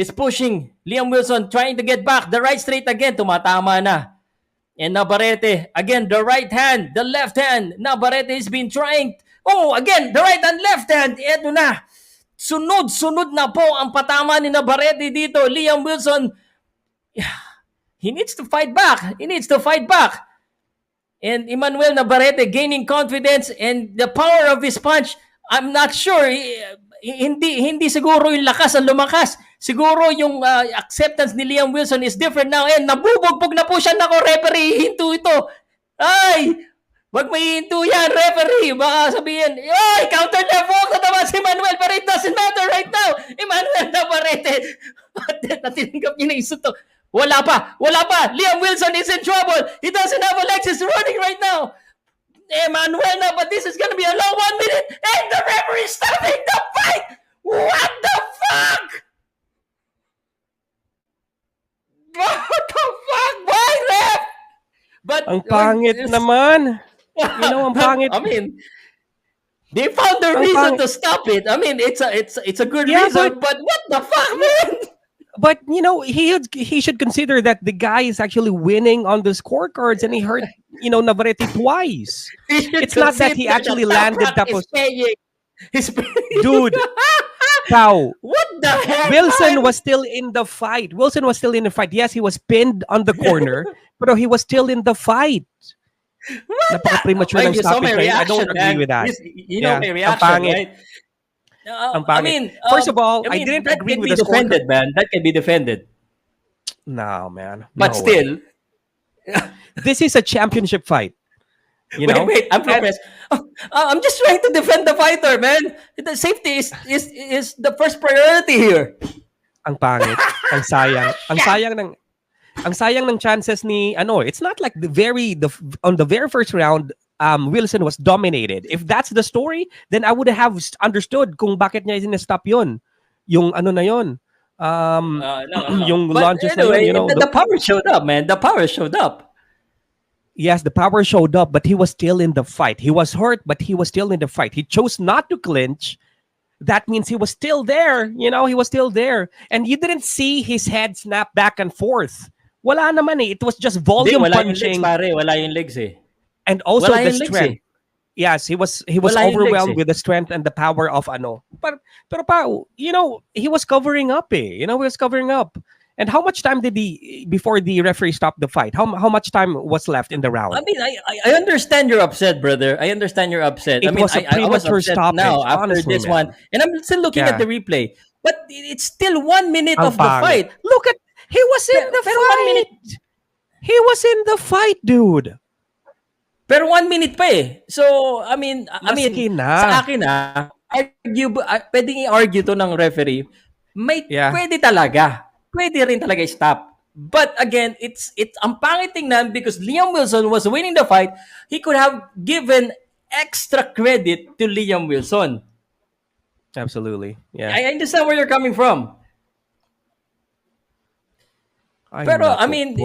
He's pushing. Liam Wilson trying to get back. The right straight again. Tumatama na. And Navarrete, again, the right hand, the left hand. Navarrete has been trying. Oh, again, the right and left hand. Eto na. Sunod-sunod na po ang patama ni Navarrete dito. Liam Wilson, he needs to fight back. He needs to fight back. And Emmanuel Navarrete gaining confidence and the power of his punch. I'm not sure. Hindi siguro yung lakas ang lumakas. Siguro yung acceptance ni Liam Wilson is different now. And nabubugbog na po siya. Nako, referee, hinto ito. Ay, wag may hinto yan, referee. Baka sabihin, ay, counter left hook na naman si Emmanuel, but it doesn't matter right now. Emmanuel Navarrete. Natinggap niya na isuto. Wala pa. Liam Wilson is in trouble. He doesn't have a legs. He's running right now. Emmanuel na, but this is gonna be a long 1 minute, and the referee is stopping the fight! What the fuck? What the fuck? Why, ref? But ang pangit naman. You know, ang pangit. I mean, they found the reason to stop it. I mean, it's a good reason, but what the fuck, man? But you know, he should consider that the guy is actually winning on the scorecards, and he hurt Navarrete twice. It's not that he actually landed. He's paying. Dude, Pow. What the heck? Wilson was still in the fight. Yes, he was pinned on the corner, but he was still in the fight. Napaka-premature ng stoppage. I don't agree with that. You know my reaction, right? I mean, first of all, I didn't agree with the defended, man. That can be defended. No, man. But still, this is a championship fight. Wait, I'm progress. I'm just trying to defend the fighter, man. The safety is the first priority here. Ang pangit, ang sayang, ang sayang ng chances ni It's not like on the very first round. Wilson was dominated. If that's the story, then I would have understood kung bakit niya in-stop yun. Yung na yun. Yung launches anyway, na yun, the power showed up, man. The power showed up. Yes, the power showed up, but he was still in the fight. He was hurt, but he was still in the fight. He chose not to clinch. That means he was still there. He was still there. And you didn't see his head snap back and forth. Wala naman eh. It was just volume punching. Wala yung legs eh. And also the strength. Yes, he was overwhelmed with the strength and the power of Pero Pao, he was covering up eh. He was covering up. And how much time did before the referee stopped the fight? How much time was left in the round? I mean, I understand you're upset, brother. I understand you're upset. I was upset stoppage, now after honestly, this one. And I'm still looking at the replay. But it's still 1 minute of the fight. Look at, he was in the fight. 1 minute. He was in the fight, dude. Pero 1 minute pa eh. So, I mean, sa akin pwedeng i-argue to ng referee. Pwede talaga. Pwede rin talaga i-stop. But again, it's ang pangit tingnan because Liam Wilson was winning the fight. He could have given extra credit to Liam Wilson. Absolutely. Yeah. I understand where you're coming from. Pero, I mean,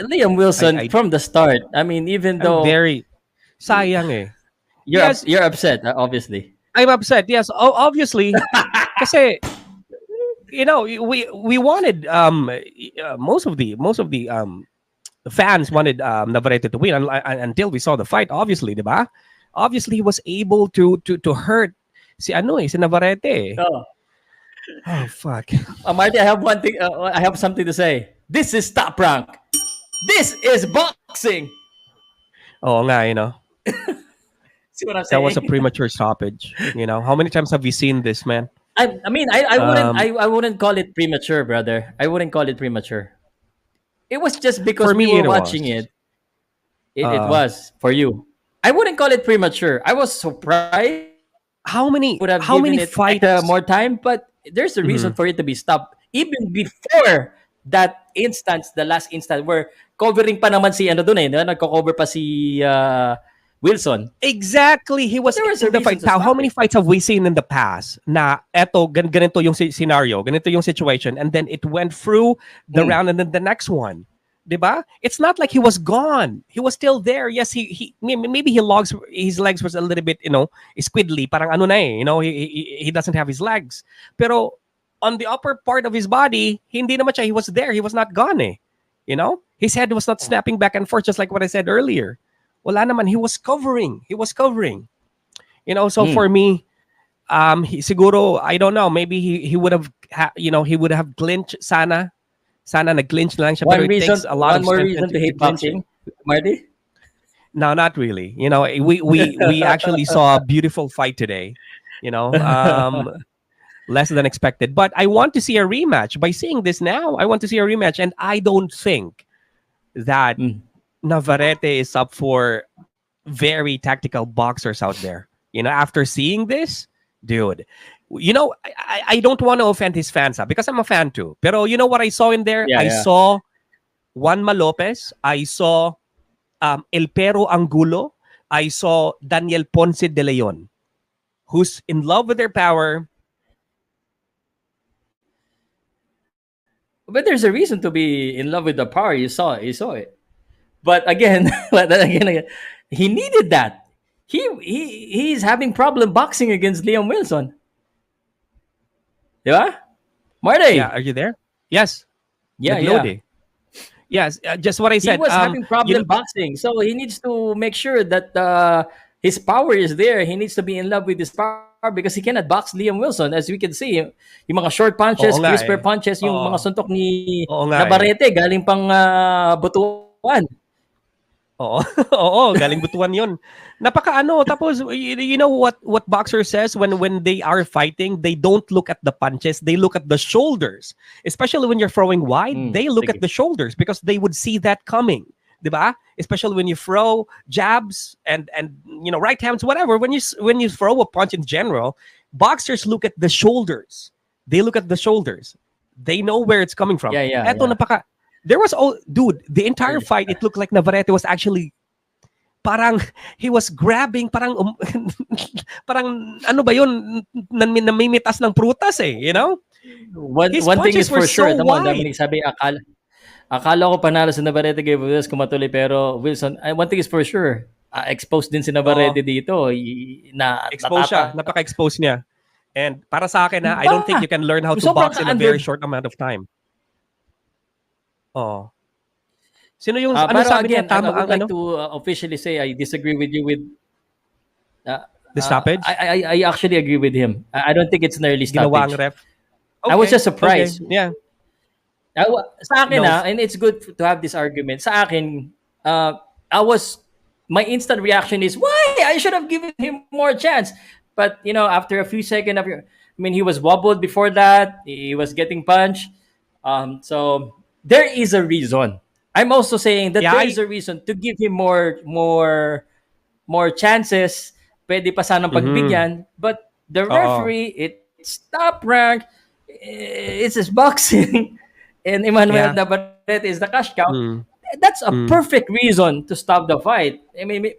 Liam Wilson from the start. I mean, even though very sayang eh. You're upset, obviously. I'm upset. Yes, obviously. Kasi we wanted most of the fans wanted Navarrete to win until we saw the fight. Obviously, diba? Obviously, he was able to hurt si Navarrete. Oh fuck. Marty, I have one thing. I have something to say. This is Top Rank. This is boxing. Oh, nga, See what I'm saying? That was a premature stoppage. How many times have we seen this, man? I mean, I wouldn't call it premature, brother. I wouldn't call it premature. It was just because we were watching it. It was for you. I wouldn't call it premature. I was surprised. How many fights more time? But there's a reason for it to be stopped. Even before that instance, the last instance where covering pa naman si nagko-cover pa si Wilson. Exactly. He was in the fight. How many fights have we seen in the past na eto, ganito yung scenario, ganito yung situation, and then it went through the round and then the next one. Diba? It's not like he was gone. He was still there. Yes, he maybe his legs was a little bit, squiddly. Parang he doesn't have his legs. Pero on the upper part of his body, hindi naman siya, he was there. He was not gone eh. You know? His head was not snapping back and forth, just like what I said earlier. Wala naman. He was covering. He was covering. You know, so for me, siguro, I don't know, maybe he would have, he would have clinched sana. Sana nag-clinch lang siya. Pero it takes a lot of more strength reason to hate clinch boxing, Marty? No, not really. You know, we actually saw a beautiful fight today. You know, less than expected. But I want to see a rematch. By seeing this now, I want to see a rematch. And I don't think that Navarrete is up for very tactical boxers out there. You know, after seeing this, dude, you know, I don't want to offend his fans because I'm a fan too. Pero you know what I saw in there? I saw Juanma Lopez. I saw El Pero Angulo. I saw Daniel Ponce de Leon, who's in love with their power. But there's a reason to be in love with the power. You saw it. But again, he needed that. He's having problem boxing against Liam Wilson. Diba? Marty? Yeah, are you there? Yes. Yeah. Yes, just what I said. He was having problem boxing, so he needs to make sure that his power is there. He needs to be in love with his power because he cannot box Liam Wilson. As we can see, yung mga short punches, crisper punches, yung mga suntok ni Navarrete, galing pang butuan. Oo, galing butuan yun. Napakaano. Tapos, you know what boxer says when they are fighting, they don't look at the punches, they look at the shoulders. Especially when you're throwing wide, they look at the shoulders because they would see that coming. Diba? Especially when you throw jabs and you know, right hands, whatever. When you throw a punch in general, boxers look at the shoulders. They look at the shoulders. They know where it's coming from. Eto, there was dude, the entire fight, it looked like Navarrete was actually parang he was grabbing parang ano ba yun, namimitas ng prutas eh, you know? One thing is for sure, Dominic, sabi akala ko panalo si Navarrete kay Wilson kung matuloy, pero Wilson, one thing is for sure, exposed din si Navarrete dito. Exposed siya, napaka-expose niya. And para sa akin I don't think you can learn how to box in a very short amount of time. Oh. Sino yung ano sabi niya tama I would like to officially say I disagree with you with the stoppage? I actually agree with him. I don't think it's an early stoppage. Ginawang ref. Okay. I was just surprised. Okay. Yeah. Sa akin and it's good to have this argument. Sa akin, my instant reaction is, why? I should have given him more chance. But, you know, after a few seconds, he was wobbled before that. He was getting punched. So there is a reason. I'm also saying that there is a reason to give him more chances. Pwede pa sanang pagbigyan. But the referee, it's top rank. It's his boxing. And Emmanuel Navarrete is the cash cow. That's a perfect reason to stop the fight. I mean,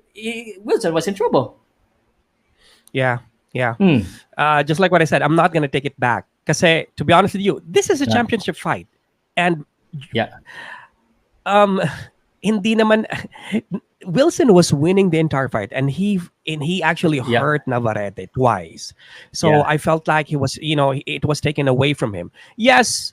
Wilson was in trouble. Yeah. Just like what I said, I'm not going to take it back. Kasi, to be honest with you, this is a championship fight. And hindi naman Wilson was winning the entire fight, and he actually hurt Navarrete twice. So I felt like he was, it was taken away from him. Yes,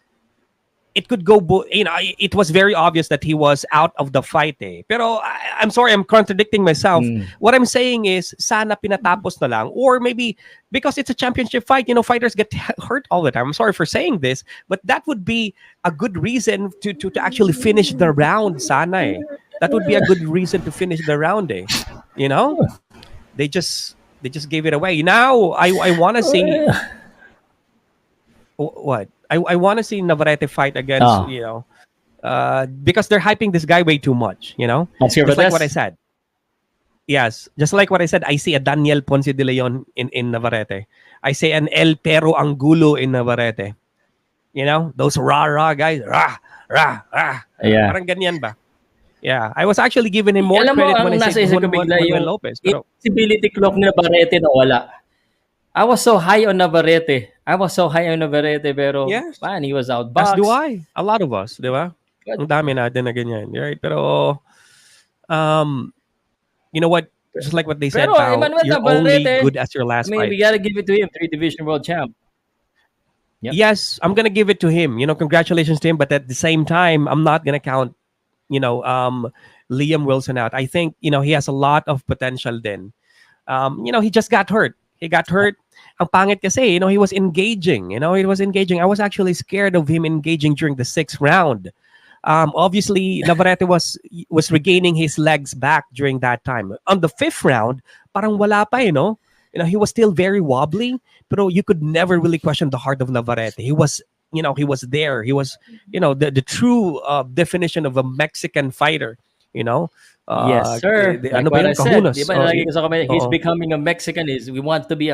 it could go, it was very obvious that he was out of the fight. Pero I'm sorry, I'm contradicting myself. What I'm saying is, sana pinatapos na lang. Or maybe, because it's a championship fight, fighters get hurt all the time. I'm sorry for saying this, but that would be a good reason to actually finish the round, sana. That would be a good reason to finish the round, They just gave it away. Now, I want to see... What? I want to see Navarrete fight against, because they're hyping this guy way too much, Just like what I said. Yes, just like what I said, I see a Daniel Ponce de Leon in Navarrete. I see an El Pero Angulo in Navarrete. Those rah guys, rah. Yeah. Parang ganyan ba? Yeah, I was actually giving him more credit when I said Manuel Lopez. Pero invisibility clock ni Navarrete na wala. I was so high on Navarrete. Pero man, he was outboxed. As do I. A lot of us, di ba? Ang dami natin na ganyan. Right? Pero, you know what? Just like what they said, Pow, you're only good as your last fight. We gotta give it to him, 3 division world champ. Yep. Yes, I'm gonna give it to him. Congratulations to him. But at the same time, I'm not gonna count, Liam Wilson out. I think he has a lot of potential. Then, he just got hurt. He got hurt. Ang pangit kasi, he was engaging. He was engaging. I was actually scared of him engaging during the 6th round. Obviously, Navarrete was regaining his legs back during that time. On the 5th round, parang wala pa, he was still very wobbly, but you could never really question the heart of Navarrete. He was, he was there. He was, the true definition of a Mexican fighter. Yes, sir. Like Like ano ba what yun? I said, Kahunas. di ba, lagi ko sa comment, he's Oo. becoming a Mexican. We want to be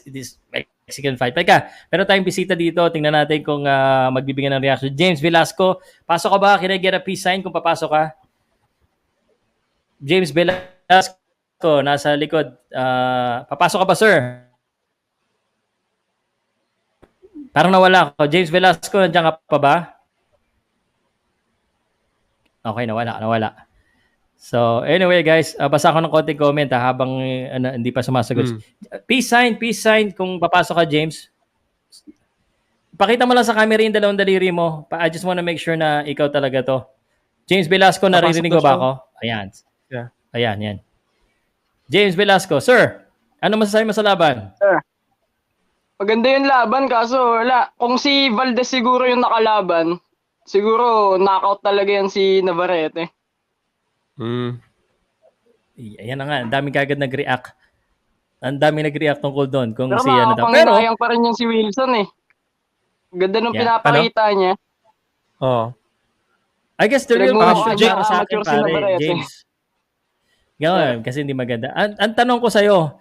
this Mexican fight. Teka, meron tayong bisita dito. Tingnan natin kung magbibigyan ng reaction. James Velasco, pasok ka ba? Can I get a peace sign kung papasok ka? James Velasco, nasa likod. Papasok ka ba, sir? Parang nawala ako. James Velasco, nandiyan ka pa ba? Okay, nawala. So, anyway guys, basa ko ng konting comment habang hindi pa sumasagot. Peace sign kung papasok ka, James. Pakita mo lang sa camera yung dalawang daliri mo. I just wanna make sure na ikaw talaga to. James Velasco, naririnig mo ba ako? Ayan. Yeah. Ayan, yan. James Velasco, sir, ano masasabi mo sa laban? Sir, maganda yung laban kaso wala. Kung si Valdez siguro yung nakalaban, siguro knockout talaga yan si Navarrete. Ayan na nga, ang daming kagad nag-react. Ang daming nag-react tungkol doon. Kung Pero si ano daw. makapanginayang pa rin yung si Wilson eh. Ganda nung pinapakita niya. Oh. I guess the real question para sa akin, amateur si pare, Navarrete. James. Ganun, kasi hindi maganda. Ang tanong ko sa'yo,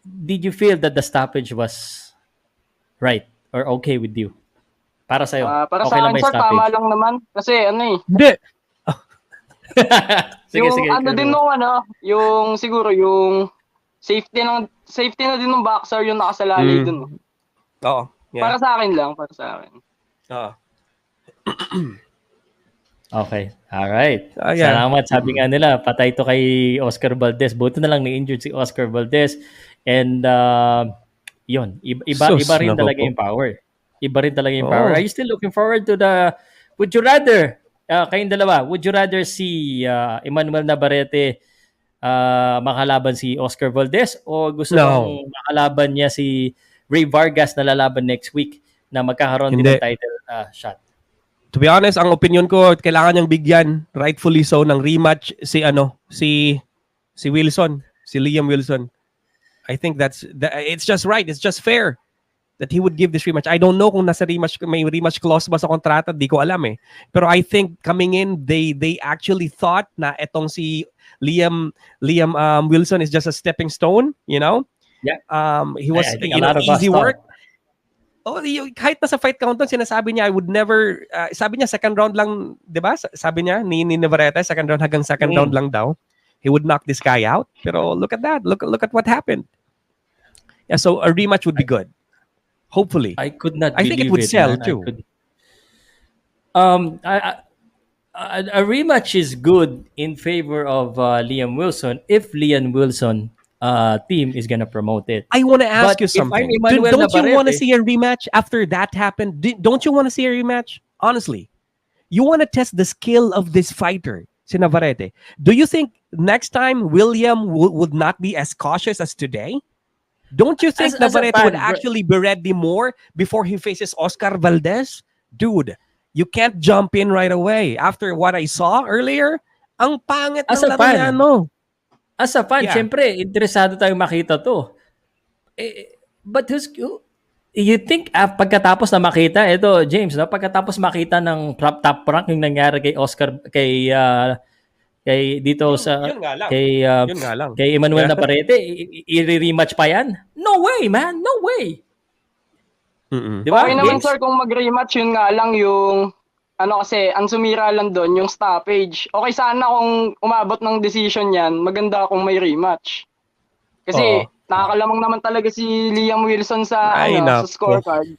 did you feel that the stoppage was right or okay with you? Para sa'yo, Para okay sa lang akin, ba yung sir, stoppage? tama lang naman. Kasi ano eh. Hindi. sige, yung sige. ano din nung yung siguro yung safety na din ng boxer yung nakasalalay dun. Oo. Yeah. Para sa akin lang, para sa akin. Oo. Okay. Alright. Yeah. Salamat. Sabi nga nila, patay to kay Oscar Valdez. Buti na lang na-injured si Oscar Valdez. And yun, iba rin talaga yung power. Iba rin talaga yung power. Are you still looking forward to the... Would you rather, kayong dalawa, would you rather see Emmanuel Navarrete makalaban si Oscar Valdez o gusto mong makalaban niya si Ray Vargas na lalaban next week na magkakaroon din ng title shot? To be honest, ang opinion ko, kailangan niyang bigyan, rightfully so, ng rematch si Wilson, si Liam Wilson. I think it's just right, it's just fair that he would give this rematch. I don't know kung may rematch clause ba sa kontrata, di ko alam eh. Pero I think coming in, they actually thought na etong si Liam Wilson is just a stepping stone, Yeah. He was easy work. Kahit nasa fight count doon, sinasabi niya, I would never, sabi niya, second round lang, di ba? Sabi niya, ni Navarrete, second round hanggang second round lang daw. He would knock this guy out. Pero look at that. Look at what happened. Yeah, so a rematch would be good. Hopefully. I could not I think it would sell too. A rematch is good in favor of Liam Wilson if Liam Wilson team is gonna promote it. I want to ask But you something. if I'm Emmanuel Don't you want to Navarrete- see a rematch after that happened? Don't you want to see a rematch? Honestly, you want to test the skill of this fighter, si Navarrete. Do you think next time William would not be as cautious as today? Don't you think As a Navarrete fan, would actually be ready more before he faces Oscar Valdez? Dude, you can't jump in right away. After what I saw earlier, ang pangit As ng a laro fan. niya, no? As a fan, Yeah. syempre, interesado tayong makita to. But you think pagkatapos na makita, ito James, no? Pagkatapos makita ng top rank yung nangyari kay Oscar, kay dito sa Yun nga lang. kay Yun nga lang. kay Emmanuel Yeah. Navarrete, i-rematch pa yan? No way, man. No way. Di ba? Okay naman James? sir kung mag-rematch, yun nga lang yung kasi ang sumira lang doon yung stoppage. Okay sana kung umabot ng decision yan, maganda kung may rematch. Kasi nakakalamang naman talaga si Liam Wilson sa sa scorecard.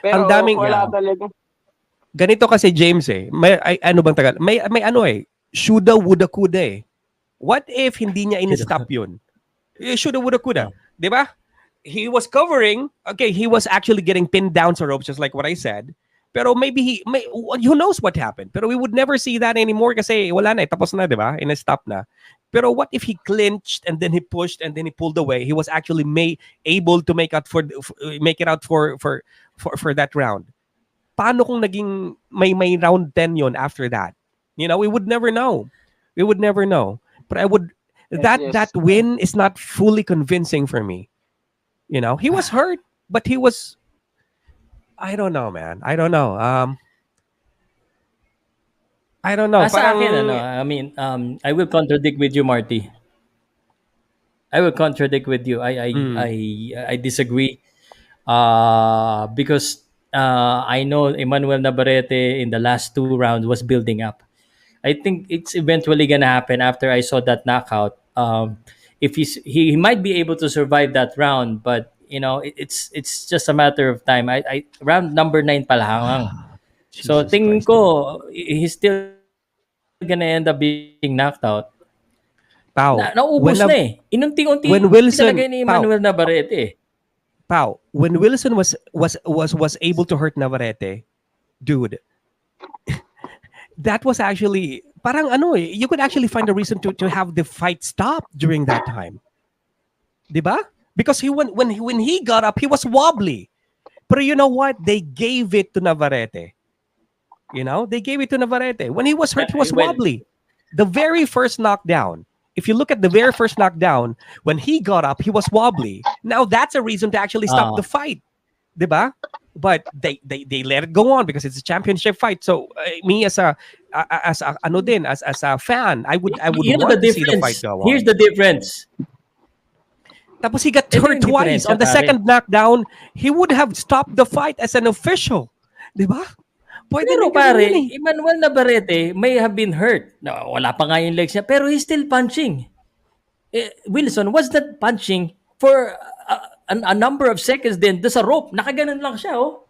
Pero ang daming wala talaga. Ganito kasi James may ano bang tagal? May shoulda woulda coulda eh. What if hindi niya in-stop yun? Shoulda woulda coulda, 'di ba? he was covering. Okay, he was actually getting pinned down sa ropes, just like what I said. Pero maybe who knows what happened. Pero we would never see that anymore kasi wala na, tapos na, di ba? In-stop na. Pero what if he clinched and then he pushed and then he pulled away? He was actually able to make it out for that round. Paano kung naging may round 10 yon after that? You know, we would never know. We would never know. But that win is not fully convincing for me. You know, he was hurt, but he was, I don't know, man. I don't know. I don't know. Sa akin, I mean, I will contradict with you, Marty. I will contradict with you. I disagree. Because I know Emmanuel Navarrete in the last 2 rounds was building up. I think it's eventually gonna happen after I saw that knockout. If he might be able to survive that round, but you know it's just a matter of time. I round number 9 pa lang. So tingin ko he's still gonna end up being knocked out. Pow. Naubos na eh. Inunti-unti when Wilson talaga ni Emmanuel Navarrete eh. Pow, when Wilson was able to hurt Navarrete, dude, that was actually parang you could actually find a reason to have the fight stop during that time. Diba? Because when he got up, he was wobbly. But you know what? They gave it to Navarrete. You know? They gave it to Navarrete. When he was hurt, he was wobbly. The very first knockdown. If you look at the very first knockdown, when he got up, he was wobbly. Now that's a reason to actually stop the fight. Diba? But they let it go on because it's a championship fight. So me as a fan, I would want to see the fight go on. Here's the difference. Tapos he got hurt twice. On the second knockdown, he would have stopped the fight as an official. Diba? Pero pare, Emmanuel Navarrete may have been hurt. No, wala pa nga yung legs niya, pero he's still punching. Wilson was not punching for a number of seconds din. Doon sa rope, nakaganon lang siya, oh.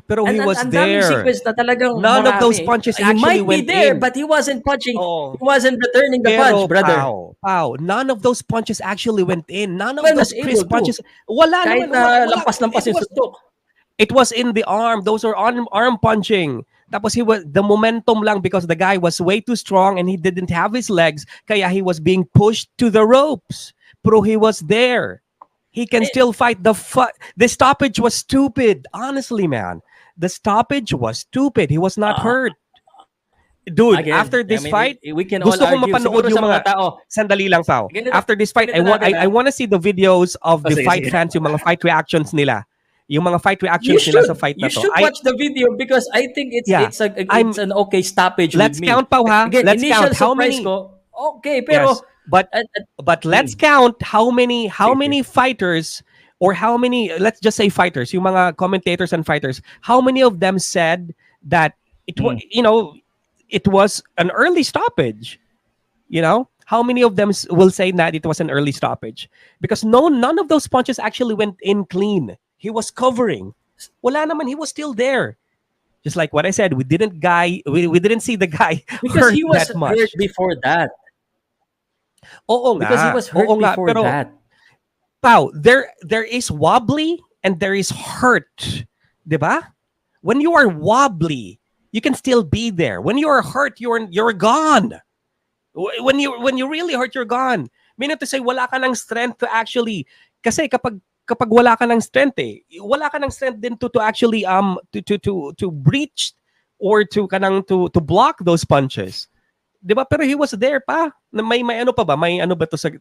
Pero he was there. Sequence na talagang none of those punches actually went in. He might be there, but he wasn't punching. Oh. He wasn't returning the punch, brother. Pow. None of those punches actually went in. None of those crisp punches. Wala kahit naman. lampas-lampas yung suntok. It was in the arm. Those are arm punching. Tapos the momentum lang because the guy was way too strong and he didn't have his legs. Kaya he was being pushed to the ropes. Pero he was there. He can still fight. The stoppage was stupid. Honestly, man. The stoppage was stupid. He was not hurt. Dude, again, after this fight, we can gusto all ko mapanood yung mga tao. Sandali lang, Pao. After this fight, I want to see the videos of the fight fans, yung mga fight reactions nila. Yung mga fight reactions nila sa fight na to. You should watch the video because I think it's an okay stoppage let's with me. Count, Pao, ha? Again, let's count how many. Okay, pero but let's count how many fighters or how many, let's just say fighters, yung mga commentators and fighters, how many of them said that it was, it was an early stoppage? You know, how many of them will say that it was an early stoppage? Because none of those punches actually went in clean. He was covering. Wala naman, he was still there. Just like what I said, we didn't see the guy because hurt he was that much. Hurt before that. Because he was hurt before that. Pao, there is wobbly and there is hurt. Diba? When you are wobbly, you can still be there. When you are hurt, you're gone. When you really hurt, you're gone. Meaning to say, wala ka ng strength to actually, kasi kapag wala ka ng strength wala ka ng strength din to actually to breach or to block those punches. 'Di ba? Pero he was there pa. May ano pa ba? May ano ba to sa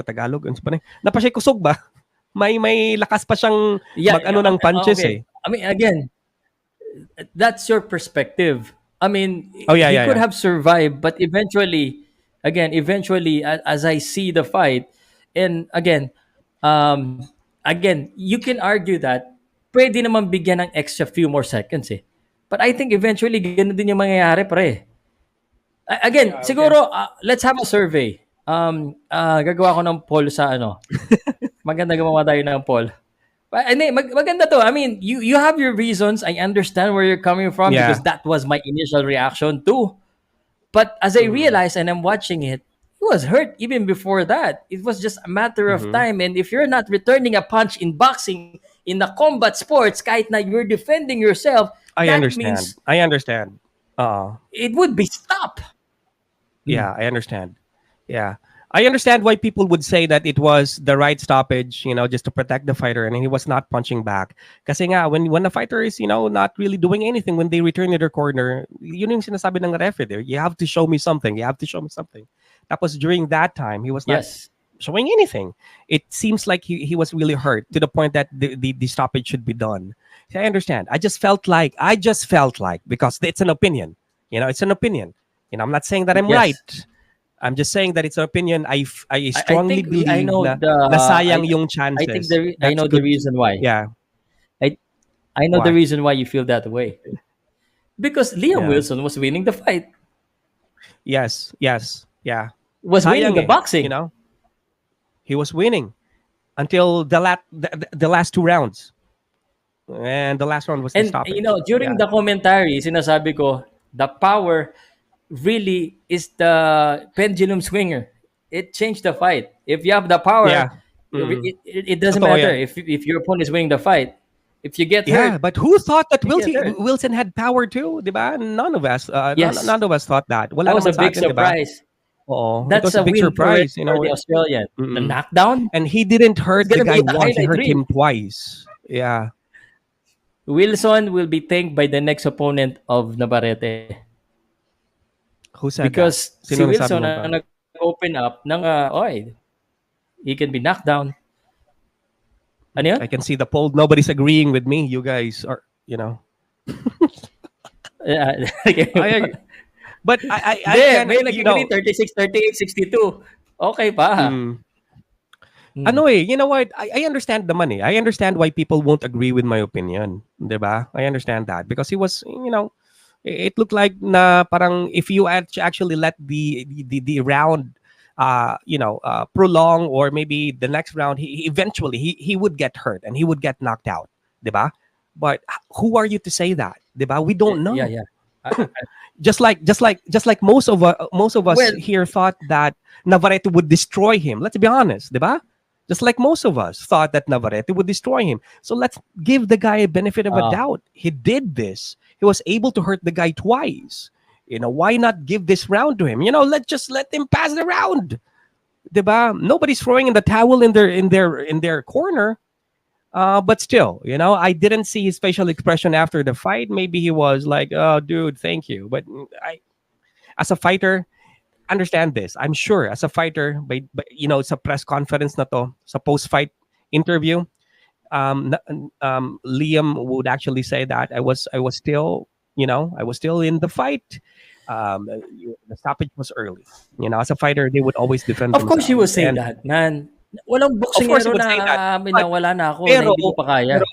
Tagalog? Ano pa? Napasay kusog ba? May lakas pa siyang ng punches okay. I mean, again, that's your perspective. I mean, he could have survived, but eventually, as I see the fight, and again, you can argue that pwede naman bigyan ng extra few more seconds But I think eventually, ganun din yung mangyayari, pre. Again, siguro, let's have a survey. Gagawa ko ng poll sa Maganda gumawa tayo ng poll. Maganda to. I mean, you have your reasons. I understand where you're coming from because that was my initial reaction too. But as I realized and I'm watching it, he was hurt even before that. It was just a matter of Mhm. time. And if you're not returning a punch in boxing, in the combat sports, kahit na you're defending yourself, I that understand. means I understand. it would be stop. Yeah, I understand. Yeah. I understand why people would say that it was the right stoppage, just to protect the fighter, and he was not punching back. Kasi nga, when the fighter is, not really doing anything when they return to their corner, yun yung sinasabi ng referee there. You have to show me something. You have to show me something. Tapos during that time, he was not Yes. showing anything. It seems like he was really hurt to the point that the stoppage should be done. So I understand. I just felt like, because it's an opinion. It's an opinion. I'm not saying that I'm Yes. right. I'm just saying that it's an opinion. I strongly think believe I know na, the na sayang yung I think chances. I know the reason why. Yeah. I know the Why? reason why you feel that way. Because Liam Yeah. Wilson was winning the fight. Yes. Yeah. Was winning Sayang the eh, boxing. He was winning until the last 2 rounds. And the last round was the And stoppage. during Yeah. the commentary, sinasabi ko, the power really is the pendulum swinger. It changed the fight. If you have the power, Yeah. Mm. it doesn't Totoo matter yan. if your opponent is winning the fight. If you get Yeah, hurt, but who thought that you get hurt. Wilson had power too, di ba? None of us, Yes. none of us thought that. Wala That was naman a sa big atin, di ba? surprise. Oo, it That's was a a big win surprise, for the Australian. The Mm-mm. knockdown. And he didn't hurt It's the gonna guy be a once; he highlight hurt reel. him twice. Yeah. Wilson will be thanked by the next opponent of Navarrete. Who said Because that? si Sino nagsabi Wilson nun ang pa? nag-open up ng, he can be knocked down. Ano yun? I can see the poll. Nobody's agreeing with me. You guys are, I, but I can, may nag-agree 36, 38, 62. Okay pa. Ano eh, you know what? I understand the money. I understand why people won't agree with my opinion. Diba? I understand that. Because he was, it looked like na parang if you actually let the round prolong, or maybe the next round, he eventually he would get hurt and he would get knocked out. Diba? But who are you to say that? Diba? We don't know. Yeah. Just like most of us Well- here thought that Navarrete would destroy him. Let's be honest, diba? Just like most of us thought that Navarrete would destroy him. So let's give the guy a benefit of a doubt. He did this. He was able to hurt the guy twice. Why not give this round to him? Let's let him pass the round. Diba? Nobody's throwing in the towel in their corner. But still, I didn't see his facial expression after the fight. Maybe he was like, "Oh, dude, thank you." But as a fighter, understand this. I'm sure as a fighter, but it's a press conference na to, sa post-fight interview. Liam would actually say that I was still, I was still in the fight. The stoppage was early. As a fighter, they would always defend. Of course he was saying And- that, man. Walang Of course he boksingero would say that. na minawala na ako, na Pero, hindi ko pa kaya. pero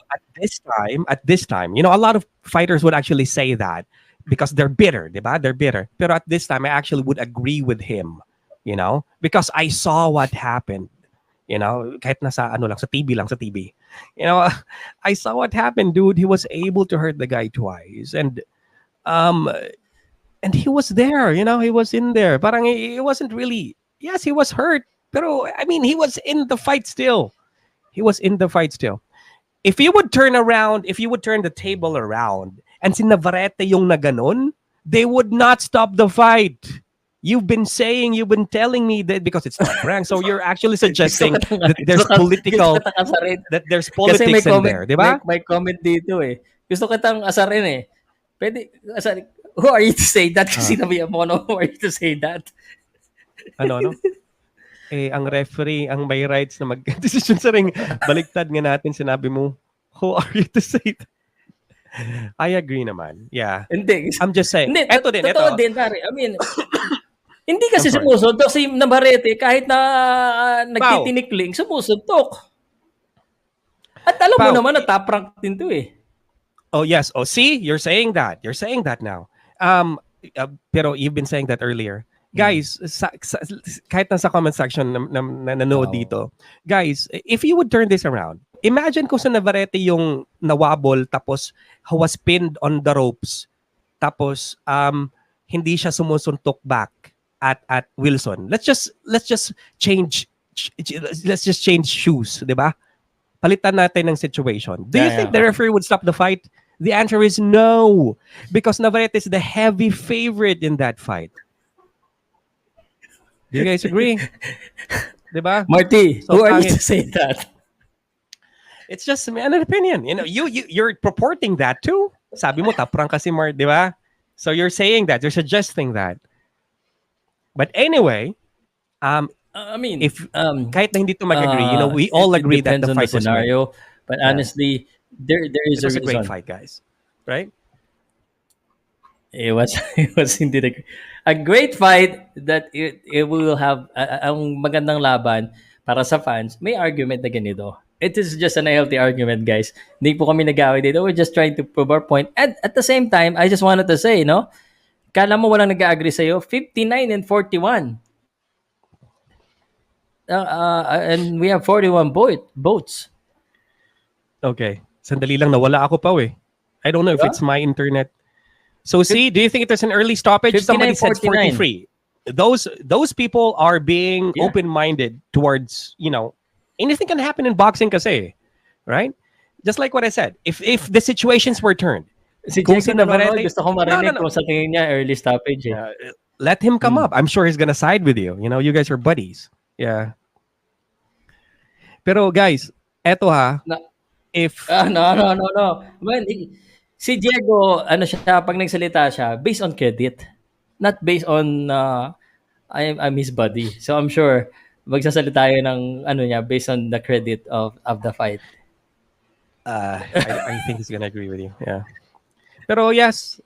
at this time, a lot of fighters would actually say that because they're bitter, diba? They're bitter. Pero at this time, I actually would agree with him, because I saw what happened. Kahit nasa sa TV. I saw what happened, dude. He was able to hurt the guy twice, and he was there. He was in there. Parang he wasn't really. Yes, he was hurt. Pero, I mean, he was in the fight still. If you would turn the table around and si Navarrete yung naganon, they would not stop the fight. You've been telling me that because it's not rank. So you're actually suggesting that there's politics in there, di ba? May comment dito eh. Gusto kitang asarin eh. Pwede, asarin. Who are you to say that? Kasi sinabihan mo, who are you to say that? Ano? Ang referee ang may rights na mag-decision sa ring. Baliktad nga natin, sinabi mo, who are you to say that? I agree naman. Yeah. Hindi. I'm just saying. Hindi, Ito totoo din, pare. I mean, hindi kasi sumusuntok si Navarrete kahit na nagtitinikling, sumusuntok. At alam mo Pow, naman na top rank din to eh. Oh, yes. Oh, see? You're saying that now. Pero you've been saying that earlier. Guys, kahit nasa comment section na nanood dito, guys, if you would turn this around, imagine kung sa Navarrete yung nawabol tapos was pinned on the ropes tapos hindi siya sumusuntok back. at Wilson. Let's just change shoes, 'di ba? Palitan natin ng situation. Do you think the referee would stop the fight? The answer is no, because Navarrete is the heavy favorite in that fight. Do you guys agree? Diba? Marty, So, who are you pangit. to say that? It's just an opinion. You know, you're purporting that too. Sabi mo top rank kasi Mart, diba? So you're saying that, you're suggesting that. But anyway, I mean, if kahit na hindi to mag-agree, we all it agree that depends the on fight was scenario. But Yeah. honestly, there is it was a reason. great fight, guys. Right? It was it was indeed a great fight that it will have ang magandang laban para sa fans. May argument na ganito. It is just an healthy argument, guys. Hindi po kami nag-away dito. We're just trying to prove our point. And at the same time, I just wanted to say, kala mo walang nag-agree sa'yo, 59 and 41. And we have 41 votes. Okay. Sandali lang, nawala ako pa eh. I don't know if Diba? it's my internet. So see, do you think it was an early stoppage? 59, Somebody said 49. 43. Those people are being Yeah. open-minded towards, anything can happen in boxing kasi, right? Just like what I said. If the situations were turned, Si Kung Jason si Navarrete- Navarrete, gusto ko marinig No. kung sa tingin niya early stoppage eh. let him come up. I'm sure he's gonna side with you. You guys are buddies. Yeah. Pero guys, eto ha, Na- if No. Man, si Diego, pag nagsalita siya, based on credit. Not based on I'm his buddy. So I'm sure magsasalita yun ng niya based on the credit of the fight. I think he's gonna agree with you. Yeah. Pero yes,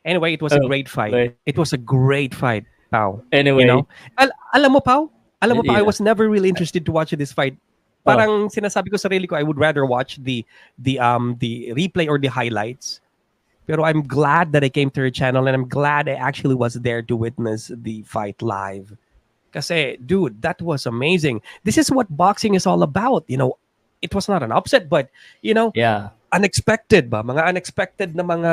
anyway, it was a great fight. okay. It was a great fight, Pau. Anyway, Alam mo, Pau? Alam mo pa, I Yeah. was never really interested to watch this fight. Parang sinasabi ko sa sarili ko, I would rather watch the replay or the highlights. Pero I'm glad that I came to your channel, and I'm glad I actually was there to witness the fight live. Kasi, dude, that was amazing. This is what boxing is all about. It was not an upset, but yeah. unexpected ba? Mga unexpected na mga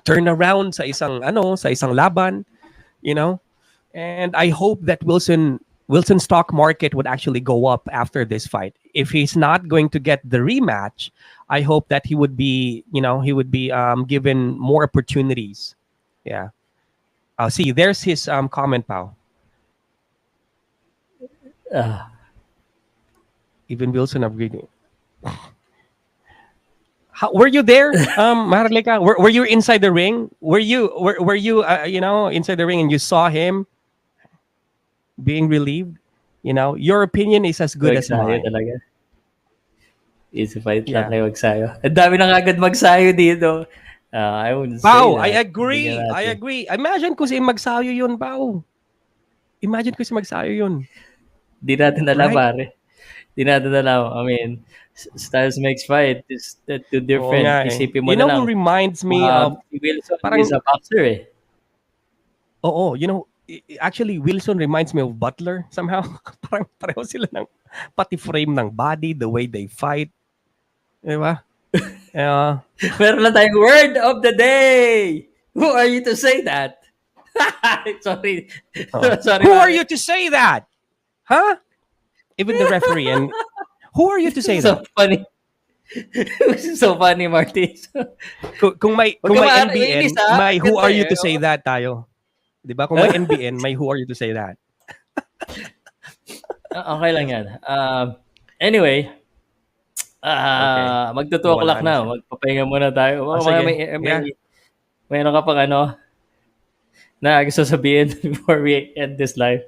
turnaround sa isang laban, And I hope that Wilson's stock market would actually go up after this fight. If he's not going to get the rematch, I hope that he would be given more opportunities. Yeah. See, there's his comment, Pau. Even Wilson agreed. Were you there, Maharlika? Were you inside the ring? Were you inside the ring and you saw him being relieved? Your opinion is as good as Magsayo mine. talaga. Easy fight Yeah. lang kayo magsayo. Ang dami nang agad magsayo dito. I wouldn't say Pau, that. I agree. Bigyan natin. I agree. Imagine kung si magsayo yun, Pau. Imagine kung si magsayo yun. Di natin alam, Right? pare. Di natin alam. I mean, styles makes fight. It's two Oo different. nga eh. Isipin mo You na know lang. who reminds me of... Si Wilson parang- is a boxer eh. Oo, actually, Wilson reminds me of Butler somehow. Parang pareho sila ng pati frame ng body, the way they fight. Diba? Meron lang tayong word of the day. Who are you to say that? Sorry. Sorry. Who are pare. you to say that? Huh? Even the referee. And who are you to say So that? funny. This is so funny, Marty. Kung may Huwag ka NBN, mainis, ha? may who are you Ganda to eh, say that tayo. Diba? Kung may NBN, may who are you to say that. Okay lang yan. Anyway, magto 2 o'clock Nawala na na. siya. Magpapahinga muna tayo. Sige. May ano ka pang na gusto sabihin before we end this live?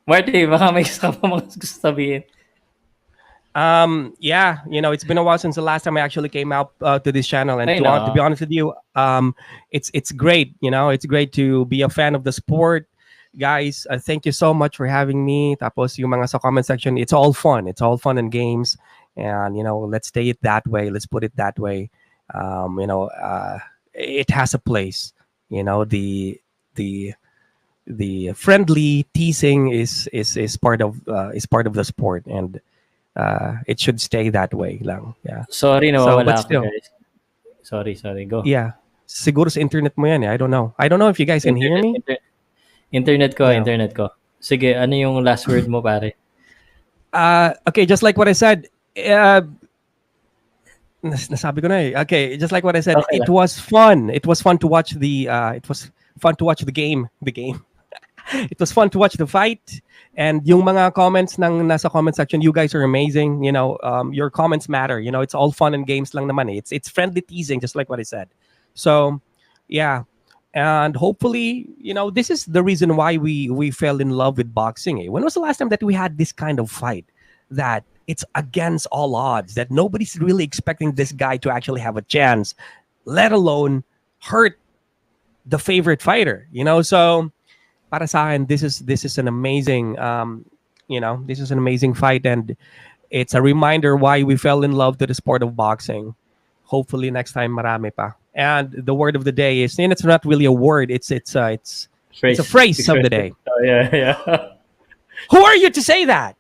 Marty, baka may gusto ka pa mga gusto sabihin. Yeah, it's been a while since the last time I actually came out to this channel, and I to be know. honest with you, it's great. It's great to be a fan of the sport, guys. Thank you so much for having me. Tapos yung mga sa comment section, it's all fun. It's all fun and games, and let's stay it that way. Let's put it that way. It has a place. The friendly teasing is part of the sport, and it should stay that way lang. Yeah. Sorry, but nawawala ako, still. guys. Sorry. Go. Yeah. Siguro sa internet mo yan eh. I don't know. I don't know if you guys can hear me. Internet ko, Yeah. internet ko. Sige, ano yung last word mo, pare? Okay, just like what I said, nasabi ko na eh. Okay, just like what I said, Okay it lang. was fun. It was fun to watch the game. It was fun to watch the fight. And yung mga comments ng nasa comment section, you guys are amazing. You know, your comments matter. You know, it's all fun and games lang naman eh. It's friendly teasing, just like what I said. So, yeah. And hopefully, you know, this is the reason why we fell in love with boxing. Eh? When was the last time that we had this kind of fight that it's against all odds, that nobody's really expecting this guy to actually have a chance, let alone hurt the favorite fighter, you know? So, para sa akin, this is an amazing, this is an amazing fight, and it's a reminder why we fell in love to the sport of boxing. Hopefully, next time, marami pa. And the word of the day is, and it's not really a word, it's a phrase of the day. Oh, yeah. Who are you to say that?